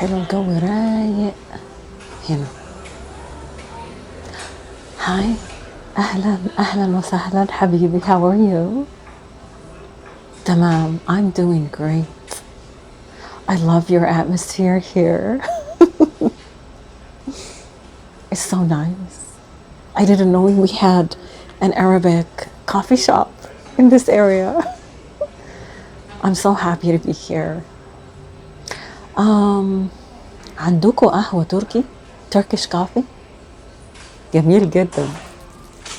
حلو، الجو رايق هنا. هاي، أهلا أهلا وسهلا حبيبي. How are you? تمام. I'm doing great. I love your atmosphere here. It's so nice. I didn't know we had an Arabic coffee shop in this area. I'm so happy to be here. عندكم قهوة تركي؟ Turkish coffee؟ جميل جدا،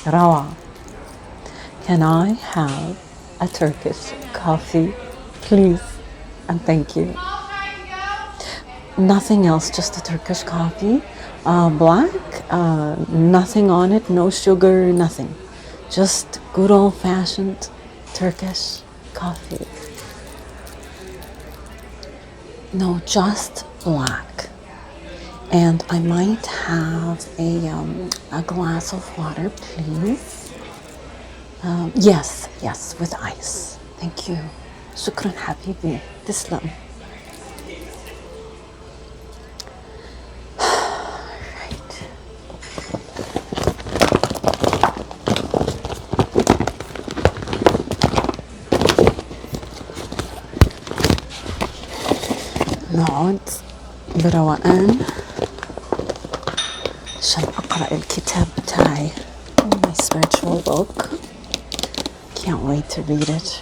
روعة. Can I have a Turkish coffee, please? And thank you. Nothing else, just a Turkish coffee. Black, nothing on it, no sugar, nothing. Just good old-fashioned Turkish coffee. No, just black. And I might have a glass of water, please. Yes, with ice. Thank you. شكرا حبيبي. تسلم. نقعد بروقان عشان أقرأ الكتاب بتاعي. My spiritual book. Can't wait to read it.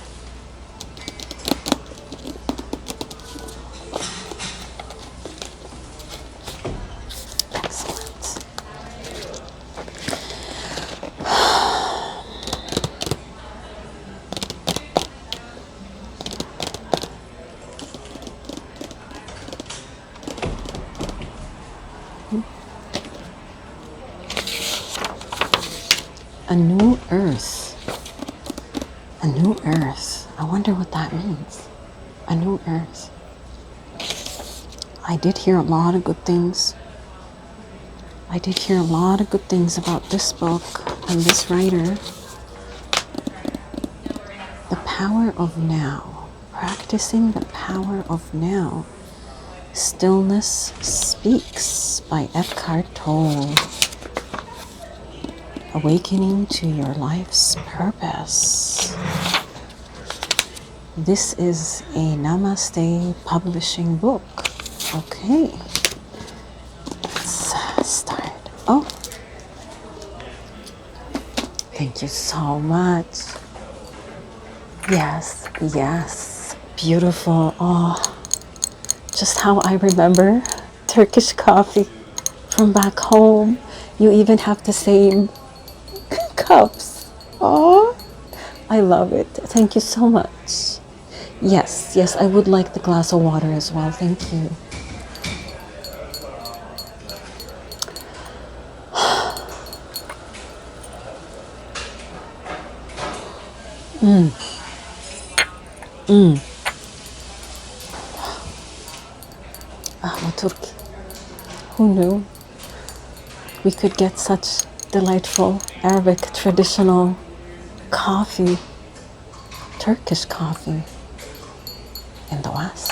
Excellent. A new earth. A new earth. I wonder what that means. A new earth. I did hear a lot of good things. I did hear a lot of good things about this book and this writer. The power of now. Practicing the power of now. Stillness Speaks by Eckhart Tolle. Awakening to your life's purpose. This is a Namaste publishing book. Okay, let's start. Oh, thank you so much. Yes, beautiful. Oh, just how I remember Turkish coffee from back home. You even have the same cups. Oh, I love it. Thank you so much. Yes, I would like the glass of water as well. Thank you. Turkey. Who knew we could get such delightful Arabic traditional coffee, Turkish coffee in the West?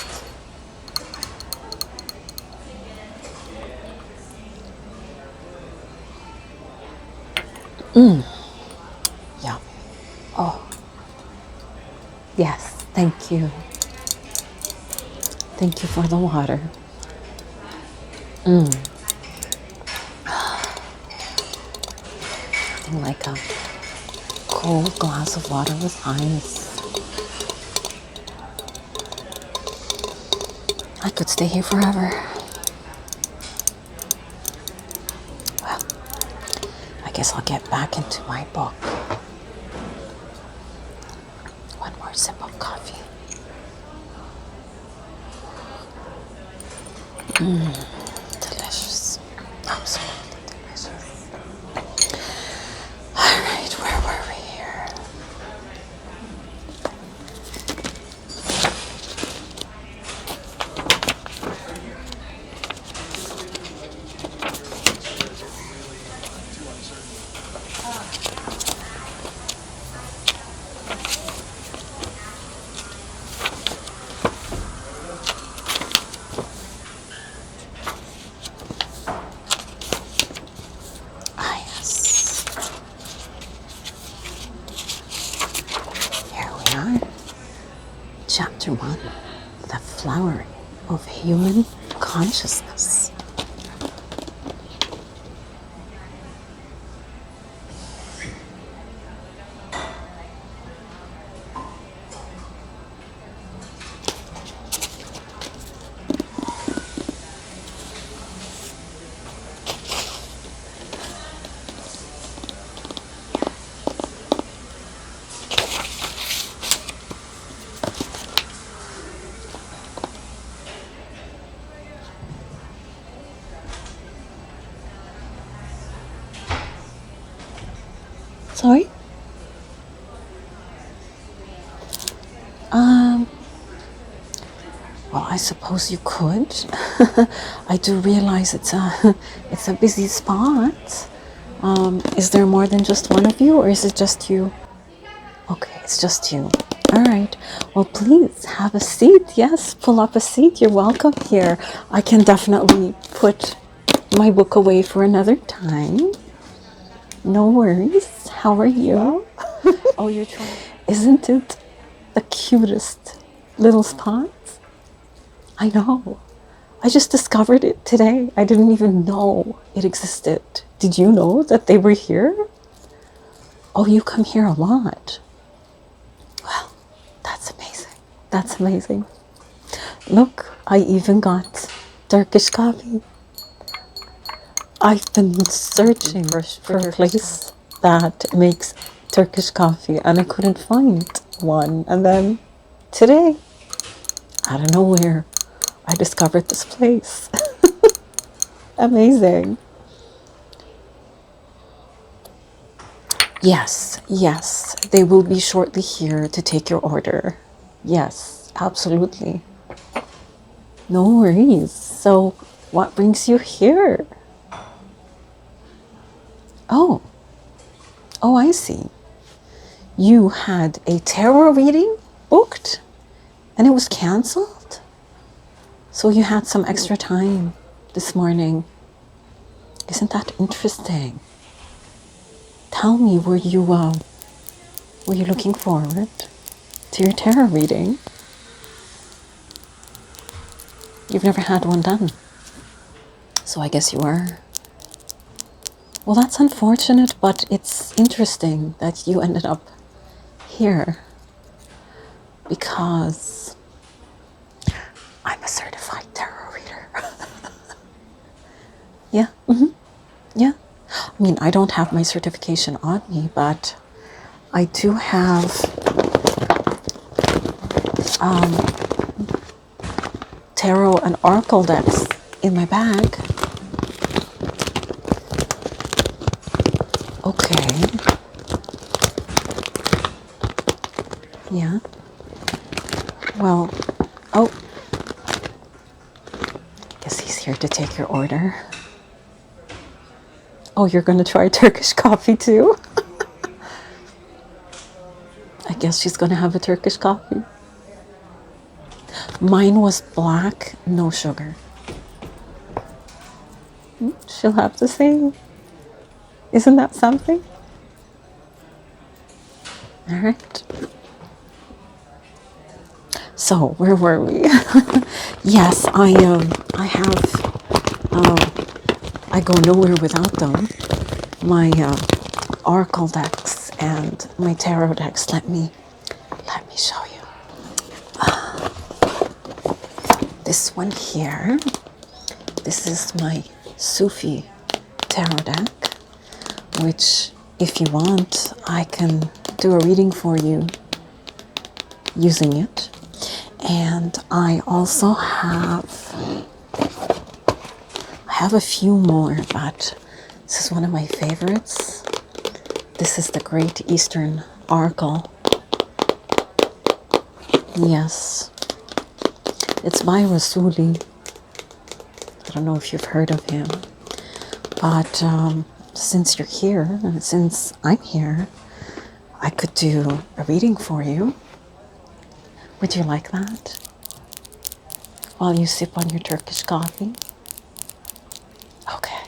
Yeah. Oh. Yes, thank you. Thank you for the water. Nothing like a cold glass of water with ice. I could stay here forever. Well, I guess I'll get back into my book. One more sip of coffee. Delicious. Absolutely delicious. All right, where were we here? we are. Chapter 1, The Flowering of Human Consciousness. Sorry? Well, I suppose you could. I do realize it's a busy spot. Is there more than just one of you, or is it just you? Okay, it's just you. All right. Well, please have a seat. Yes, pull up a seat. You're welcome here. I can definitely put my book away for another time. No worries. How are you? Oh, you're trying. Isn't it the cutest little spot? I know. I just discovered it today. I didn't even know it existed. Did you know that they were here? Oh, you come here a lot. Well, that's amazing. That's amazing. Look, I even got Turkish coffee. I've been searching for a place that makes Turkish coffee and I couldn't find one. And then today, out of nowhere, I discovered this place. Amazing. Yes, yes, they will be shortly here to take your order. Yes, absolutely. No worries. So, what brings you here? Oh, oh, I see. You had a tarot reading booked and it was canceled? So you had some extra time this morning. Isn't that interesting? Tell me, were you looking forward to your tarot reading? You've never had one done, so I guess you were. Well, that's unfortunate, but it's interesting that you ended up here because I'm a certified tarot reader. Yeah, yeah. I mean, I don't have my certification on me, but I do have tarot and oracle decks in my bag. Okay. Yeah. Well, oh. Guess he's here to take your order. Oh, you're going to try Turkish coffee too? I guess she's going to have a Turkish coffee. Mine was black, no sugar. She'll have to say. Isn't that something? All right. So, where were we? Yes, I have, I go nowhere without them. My oracle decks and my tarot decks. Let me show you. This one here. This is my Sufi tarot deck, which, if you want, I can do a reading for you using it. And I also have a few more, but this is one of my favorites. This is the Great Eastern Oracle. Yes, it's by Rasuli. I don't know if you've heard of him, but since you're here and since I'm here, I could do a reading for you. Would you like that? While you sip on your Turkish coffee? Okay,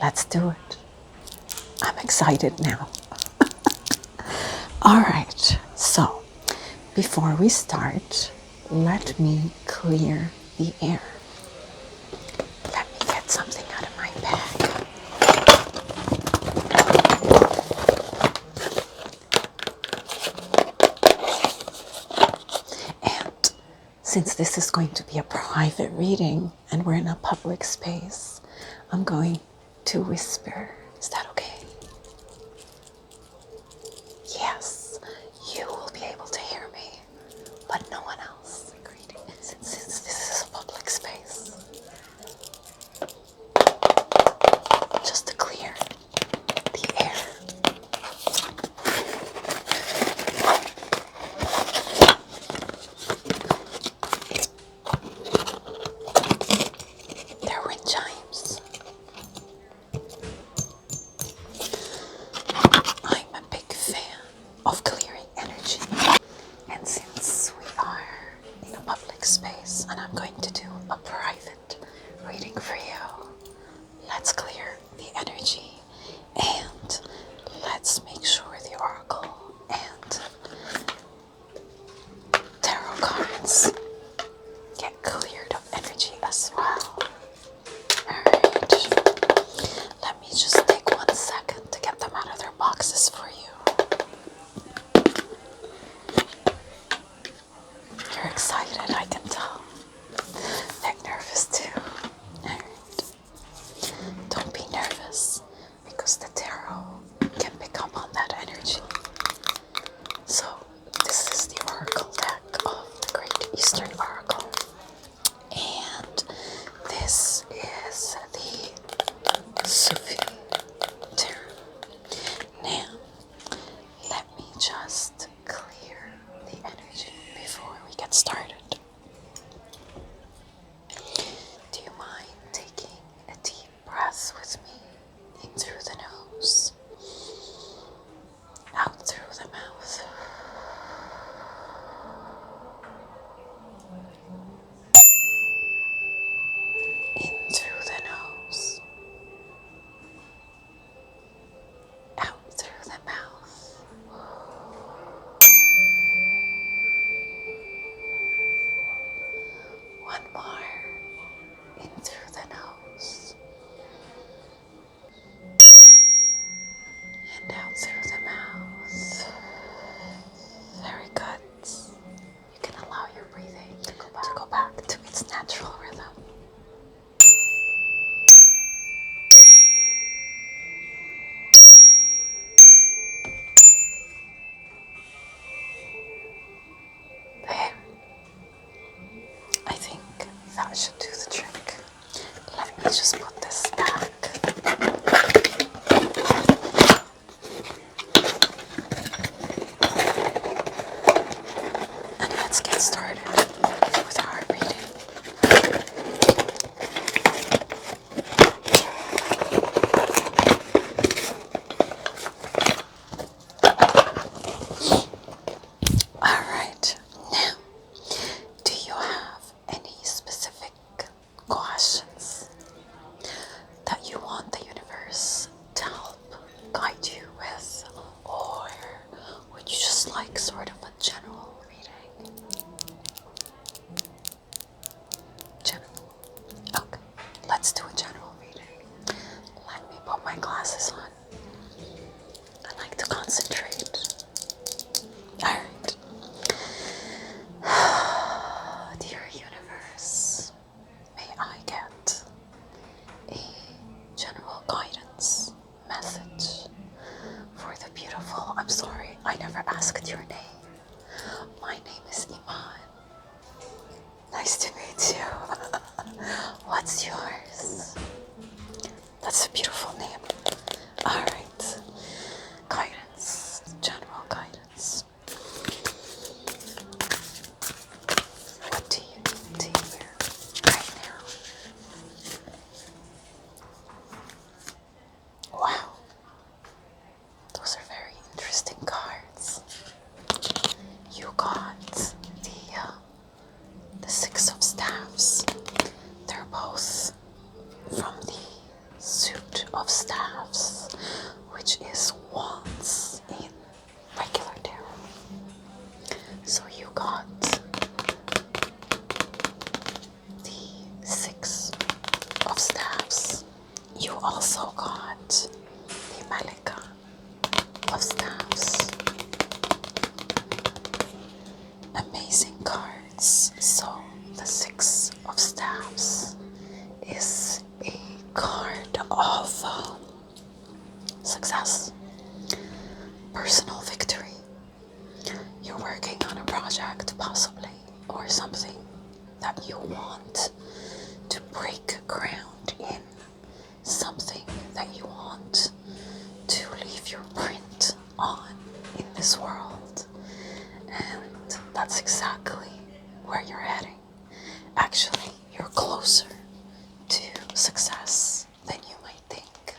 let's do it. I'm excited now. All right, so before we start, let me clear the air. Let me get something out of my bag. And since this is going to be a private reading and we're in a public space, I'm going to whisper. Is that okay? Yes, you will be able to hear me, but no one else. Since this is a public space. Just to clear the air. They're wind chimes. I'm a big fan of clearing energy. And since we are in a public space and I'm going to do a private reading for you, let's clear the energy and let's make sure the oracle and tarot cards get cleared of energy as well. Alright, let me just take 1 second to get them out of their boxes for you. You're excited, I can tell. They're nervous too. Alright. Don't be nervous because the tarot can pick up on that energy. So, this is the oracle deck of the Great Eastern Oracle. And this is the Sufi tarot. Now, let me just clear the energy before we get started. Do you mind taking a deep breath with me in through the nose, out through the mouth? In through the nose, out through the mouth. One more, in through the nose, and out through the mouth. Very good. You can allow your breathing to go back to its natural rhythm. There. I think that should do the trick. Let me just put this back. And let's get started with our reading. Alright, now, do you have any specific questions that you want the universe to help guide you with? Or would you just like sort of a general reading? General. Okay, let's do a general reading. Let me put my glasses on. I like to concentrate. Alright. Dear universe, may I get a general guidance message for the beautiful, I'm sorry, I never asked your name. My name is Iman. Nice to meet you. What's yours? That's a beautiful name. Alright. Guidance. General guidance. What do you need to hear right now? Wow. Those are very interesting cards. You got the Six of Staffs. They're both from the Suit of Staffs, which is wands in regular tarot. So you got the Six of Staves. You also got the Malikica of Staves. Amazing cards. So the Six of Staves is a card of success, personal victory. You're working on a project, possibly, or something that you want to break ground in, something that you want to leave your print on in this world. And that's exactly where you're heading. Actually, you're closer to success than you might think.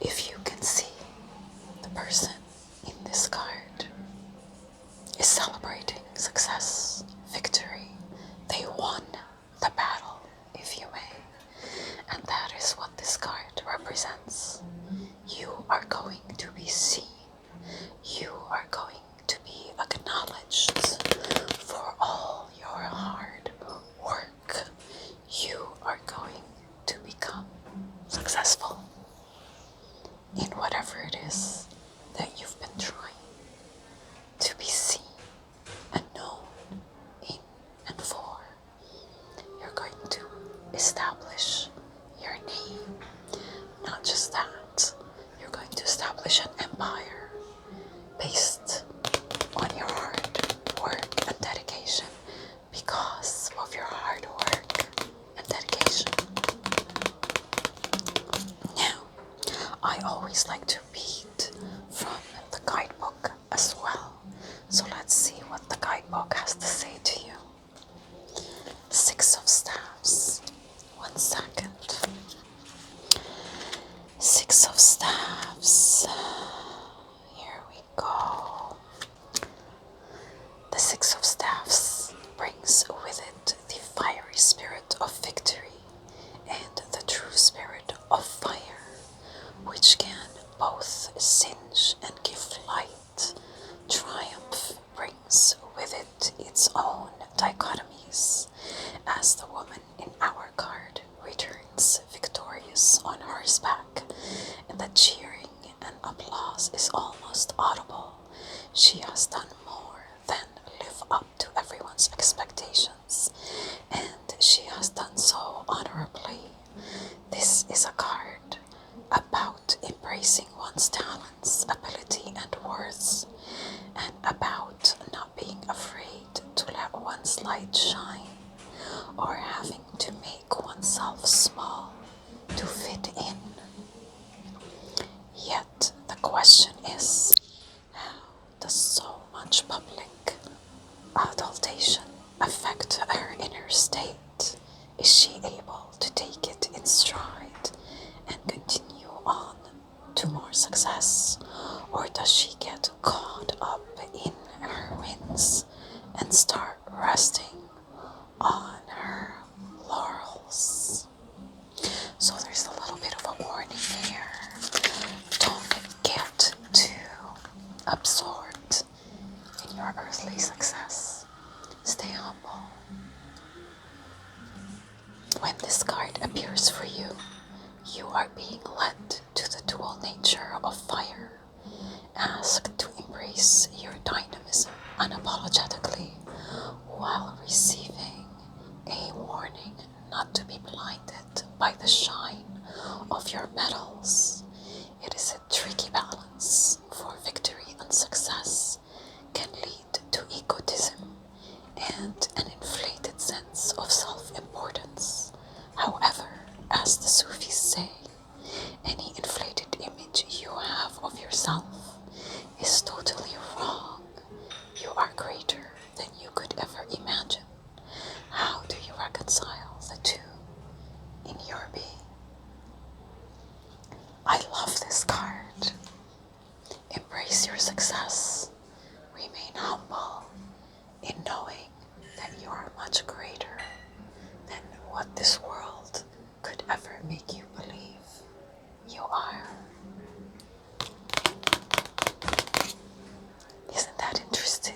If you can see, the person in this card is celebrating success, victory. They won the battle, if you may. And that is what this card represents. You are going to be seen. You are going to be acknowledged for all your hard work. You are going to become successful in whatever it is that you've been trying to be seen and known in and for. You're going to establish your name. Not just that, you're going to establish an empire based on your hard work and dedication, because of your hard work and dedication. Now, I always like to read from the guidebook as well. So let's see what the guidebook has to say to you. Six of Staves. 1 second. Six of Staves. Here we go. The Six of Staves brings with it the fiery spirit of victory and the true spirit of fire, which can both singe and give light. Triumph brings with it its own dichotomies, as the woman in our card returns victorious on horseback, and the cheering and applause is almost audible. She has done more than live up to everyone's expectations, and she has done so honorably. This is a card about embracing one's talents, ability, and worth, and about not being afraid to let one's light shine, or having to make oneself small to fit in. Yet the question is, how does so much public adulation affect her inner state? Is she able to take it in stride and continue on to more success? Or does she get caught up in her wins and start resting on her laurels? So there's a little bit of a warning here. Don't get too absorbed in your earthly success. Stay humble. When this card appears for you, you are being led to the dual nature of fire, asked to embrace your dynamism unapologetically, while receiving a warning not to be blinded by the shine of your metals. It is a tricky balance, for victory and success can lead to egotism and an inflated sense of self-importance. However, as the Sufis say, any inflated image you have of yourself is totally wrong. You are greater than you could ever imagine. How do you reconcile the two in your being? I love this card. Embrace your success. Remain humble in knowing that you are much greater than what this world could ever make you believe you are. Isn't that interesting?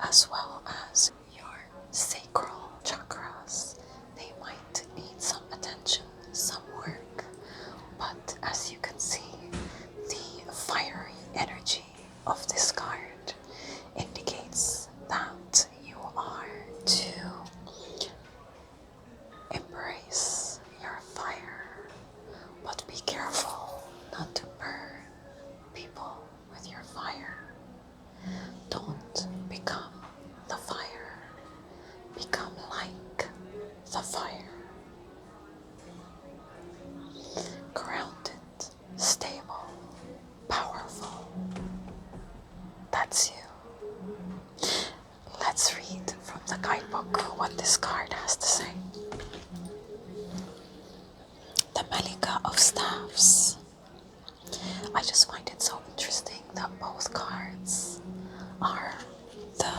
as well as your sacral chakras. They might need some attention, some work, but as you can see, the fiery energy of this card indicates that you are to embrace your fire, but be careful not to burn people with your fire. Don't become the fire, become like the fire. Grounded, stable, powerful. That's you. Let's read from the guidebook what this card has to say. The Malikica of Staffs. I just find it so interesting that both cards are the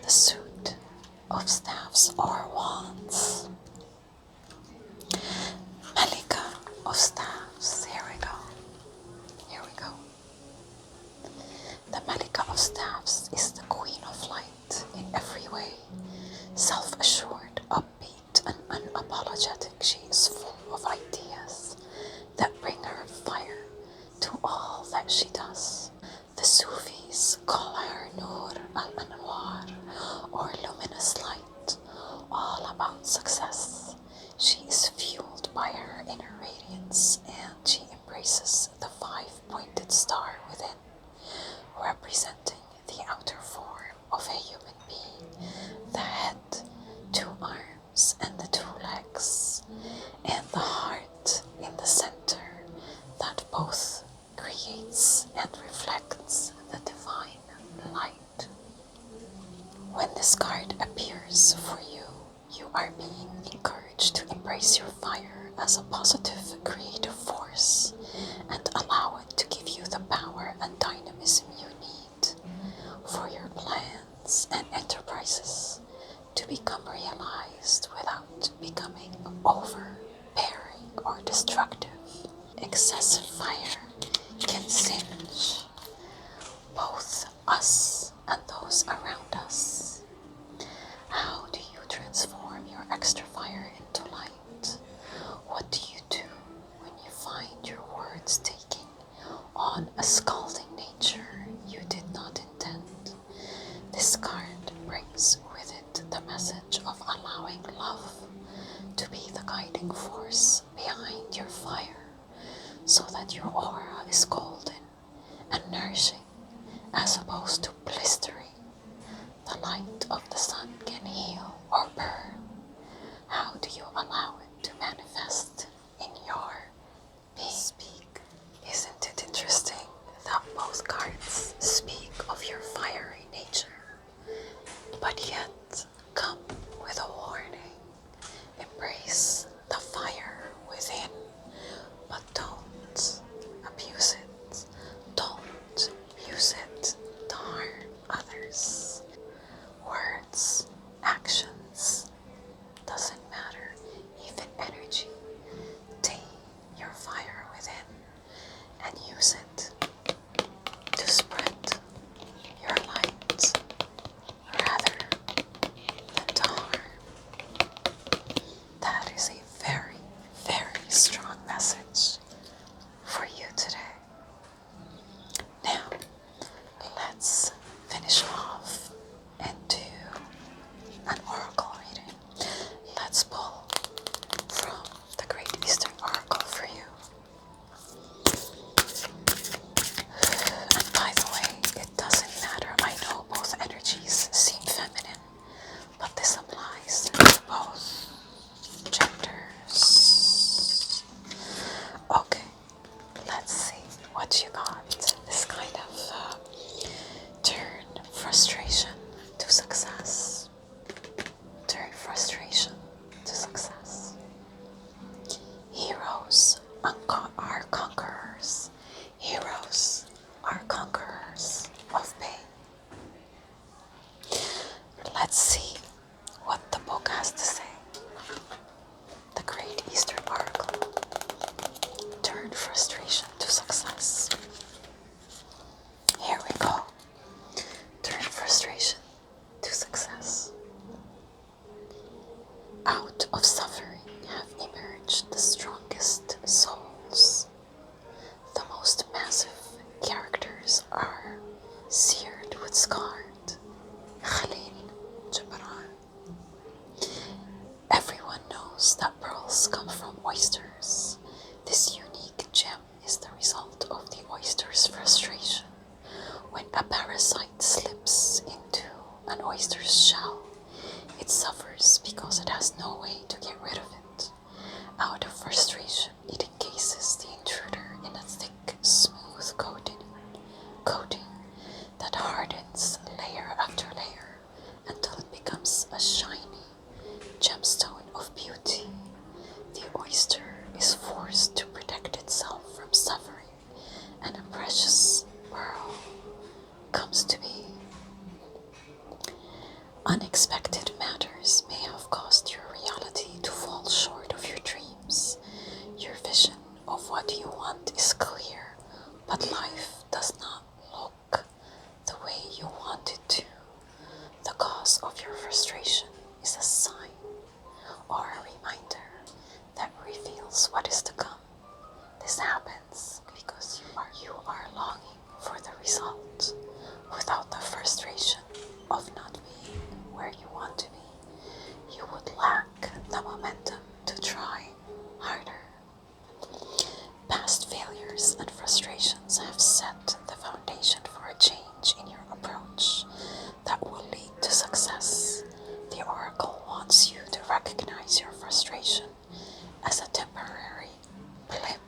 suit of staffs or wands. Malikica of Staffs. Here we go. Here we go. The Malikica of Staffs is the queen of light in every way. Self-assured, upbeat, and unapologetic, she is full of ideas that bring her fire to all that she does. The Sufis call her Nur al-Anwar, or luminous light, all about success. She is fueled by her inner radiance, and she embraces the five-pointed star within, representing the outer form of a human being, the head, two arms, and the two legs, and the heart in the center that both creates and reflects the divine light. When this card appears for you, you are being encouraged to embrace your fire as a positive, creative force and allow it to give you the power and dynamism you need for your plans and enterprises to become realized without becoming overbearing or destructive. Excessive fire can singe both us and those around us. How do you transform your extra fire into light? What do you do when you find your words taking on a scalding nature you did not intend? This card brings with it the message of allowing love to be the guiding force behind your fire, so that your aura is golden and nourishing as opposed to blistering. The light of the sun can heal or burn. How do you allow it to manifest in your being? Speak. Isn't it interesting that both cards speak of your fiery nature, but yet come with a warning? Embrace the fire within, but don't abuse it. Don't use it to harm others. Words, actions, doesn't matter, even energy. Tame your fire within and use it to spread your light rather than to harm. That is a very, very strong message for you today. Now, let's finish off and do an oracle reading. Let's pull from the Great Eastern Oracle for you. And by the way, it doesn't matter. I know both energies seem feminine, but this applies to both genders. Okay, let's see what you got. This kind of turn, frustration, seared with scarred Khalil Gibran. Everyone knows that pearls come from oysters. This unique gem is the result of the oyster's frustration. When a parasite slips into an oyster's shell, it suffers because it has no way to get rid of it. Out of frustration, it encases the intruder in a thick, smooth coating that hardens layer after layer until it becomes a shiny gemstone of beauty. The oyster is forced to protect itself from suffering, and a precious pearl comes to be. Unexpected matters may have caused your reality to fall short of your dreams. Your vision of what you want is clear, but life does not look the way you want it to. The cause of your frustration is a sign or a reminder that reveals what is to come. This happens because you are longing for the result without the frustration of not being where you want to be. You would lack the momentum to try harder. Past failures and frustrations have set the foundation for a change in your approach that will lead to success. The oracle wants you to recognize your frustration as a temporary blip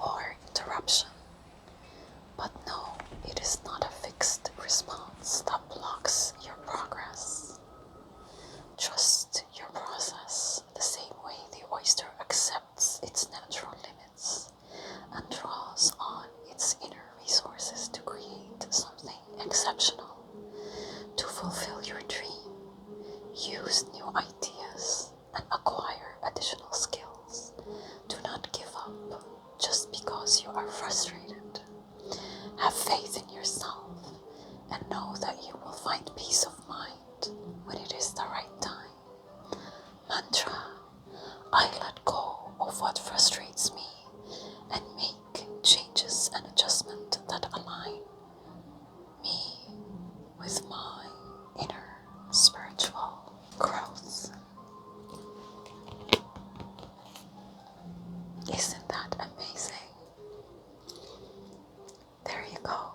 or interruption. But no, it is not a fixed response that blocks your progress. Trust your process the same way the oyster accepts its natural limits and draws on its inner resources to create something exceptional. To fulfill your dream, use new ideas and acquire additional skills. Do not give up just because you are frustrated. Have faith in yourself and know that you will find peace of mind when it is the right time. Mantra: I let go of what frustrates me and make changes and adjustments that align me with my inner spiritual growth. Isn't that amazing? There you go.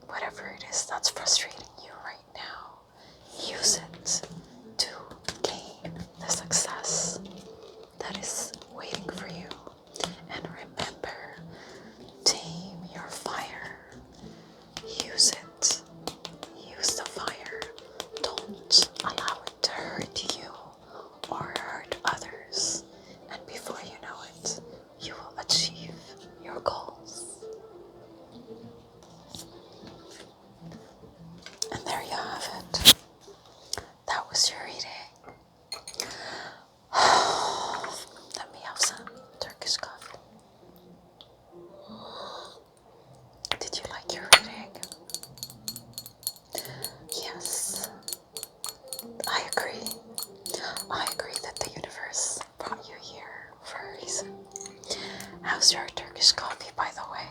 Whatever it is that's frustrating you right now, use it to gain the success that is waiting for you. And remember, tame your fire. Use it. Use the fire. Don't allow it to hurt you or hurt others. And before you know it, you will achieve your goals. And there you have it. That was your reading. Let me have some Turkish coffee. Did you like your reading? Yes, I agree. I agree that the universe brought you here for a reason. How's your Turkish coffee, by the way?